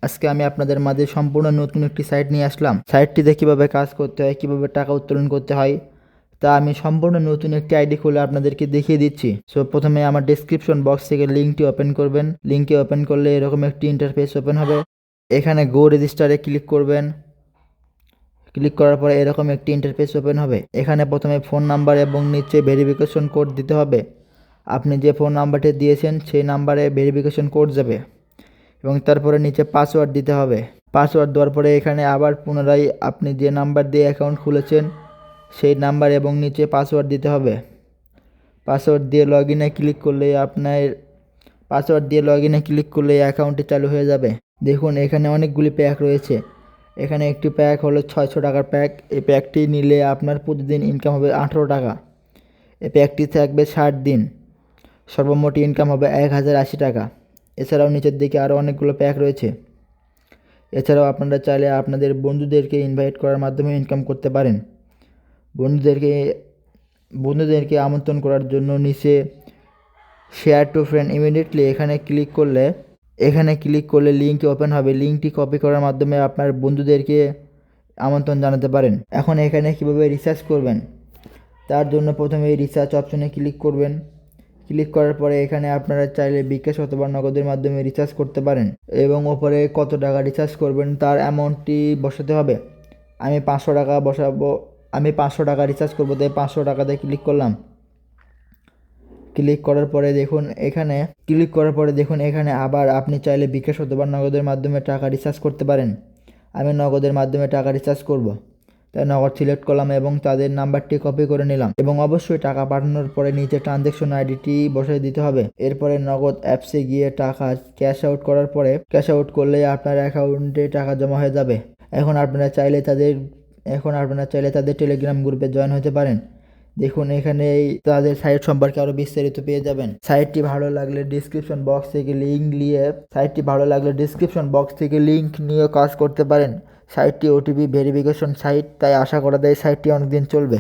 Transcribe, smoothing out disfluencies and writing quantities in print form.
আজকে আমি আপনাদের মাঝে সম্পূর্ণ নতুন একটি সাইট নিয়ে আসলাম। সাইটটিতে কিভাবে কাজ করতে হয়, কিভাবে টাকা উত্তোলন করতে হয়, তা আমি সম্পূর্ণ নতুন একটি আইডি খুলে আপনাদেরকে দেখিয়ে দিচ্ছি। সো প্রথমে আমার ডেসক্রিপশন বক্স থেকে লিঙ্কটি ওপেন করবেন। লিঙ্কে ওপেন করলে এরকম একটি ইন্টারফেস ওপেন হবে। এখানে গো রেজিস্টারে ক্লিক করবেন। ক্লিক করার পরে এরকম একটি ইন্টারফেস ওপেন হবে। এখানে প্রথমে ফোন নাম্বার এবং নিচে ভেরিফিকেশন কোড দিতে হবে। আপনি যে ফোন নাম্বারটি দিয়েছেন সেই নাম্বারে ভেরিফিকেশন কোড যাবে এবং তারপরে নিচে পাসওয়ার্ড দিতে হবে। পাসওয়ার্ড দেওয়ার পরে এখানে আবার পুনরায় আপনি যে নাম্বার দিয়ে অ্যাকাউন্ট খুলেছেন সেই নাম্বার এবং নিচে পাসওয়ার্ড দিতে হবে। পাসওয়ার্ড দিয়ে লগ ইনে ক্লিক করলে অ্যাকাউন্টটি চালু হয়ে যাবে। দেখুন এখানে অনেকগুলি প্যাক রয়েছে। এখানে একটি প্যাক হলো 600 টাকার প্যাক। এই প্যাকটি নিলে আপনার প্রতিদিন ইনকাম হবে 18 টাকা। এই প্যাকটি থাকবে 60 দিন। সর্বমোট ইনকাম হবে 1080 টাকা। এছাড়াও নিচের দিকে আরও অনেকগুলো প্যাক রয়েছে। এছাড়াও আপনারা চাইলে আপনাদের বন্ধুদেরকে ইনভাইট করার মাধ্যমে ইনকাম করতে পারেন। বন্ধুদেরকে আমন্ত্রণ করার জন্য নিচে শেয়ার টু ফ্রেন্ড ইমিডিয়েটলি এখানে ক্লিক করলে লিঙ্কটি ওপেন হবে। লিঙ্কটি কপি করার মাধ্যমে আপনার বন্ধুদেরকে আমন্ত্রণ জানাতে পারেন। এখন এখানে কীভাবে রিচার্জ করবেন তার জন্য প্রথমে এই রিচার্জ অপশনে ক্লিক করবেন। ক্লিক করার পরে এখানে আপনারা চাইলে বিকাশ অথবা নগদের মাধ্যমে রিচার্জ করতে পারেন এবং ওপরে কত টাকা রিচার্জ করবেন তার অ্যামাউন্টটি বসাতে হবে। আমি 500 টাকা বসাবো। আমি 500 টাকা রিচার্জ করবো, তাই 500 টাকাতে ক্লিক করলাম। ক্লিক করার পরে দেখুন এখানে আবার আপনি চাইলে বিকাশ অথবা নগদের মাধ্যমে টাকা রিচার্জ করতে পারেন। আমি নগদের মাধ্যমে টাকা রিচার্জ করব, তাই নগদ সিলেক্ট করলাম এবং তাদের নাম্বারটি কপি করে নিলাম এবং অবশ্যই টাকা পাঠানোর পরে নিচে ট্রানজ্যাকশন আইডিটি বসিয়ে দিতে হবে। এরপরে নগদ অ্যাপসে গিয়ে টাকা ক্যাশ আউট করলে আপনার অ্যাকাউন্টে টাকা জমা হয়ে যাবে। এখন আপনারা চাইলে তাদের টেলিগ্রাম গ্রুপে জয়েন হতে পারেন। দেখুন এখানে তাদের সাইট সম্পর্কে আরও বিস্তারিত পেয়ে যাবেন। সাইটটি ভালো লাগলে ডিসক্রিপশন বক্স থেকে লিঙ্ক নিয়ে কাজ করতে পারেন। সাইটটি ওটিপি ভেরিফিকেশন সাইট, তাই আশা করা যায় সাইটটি অনেকদিন চলবে।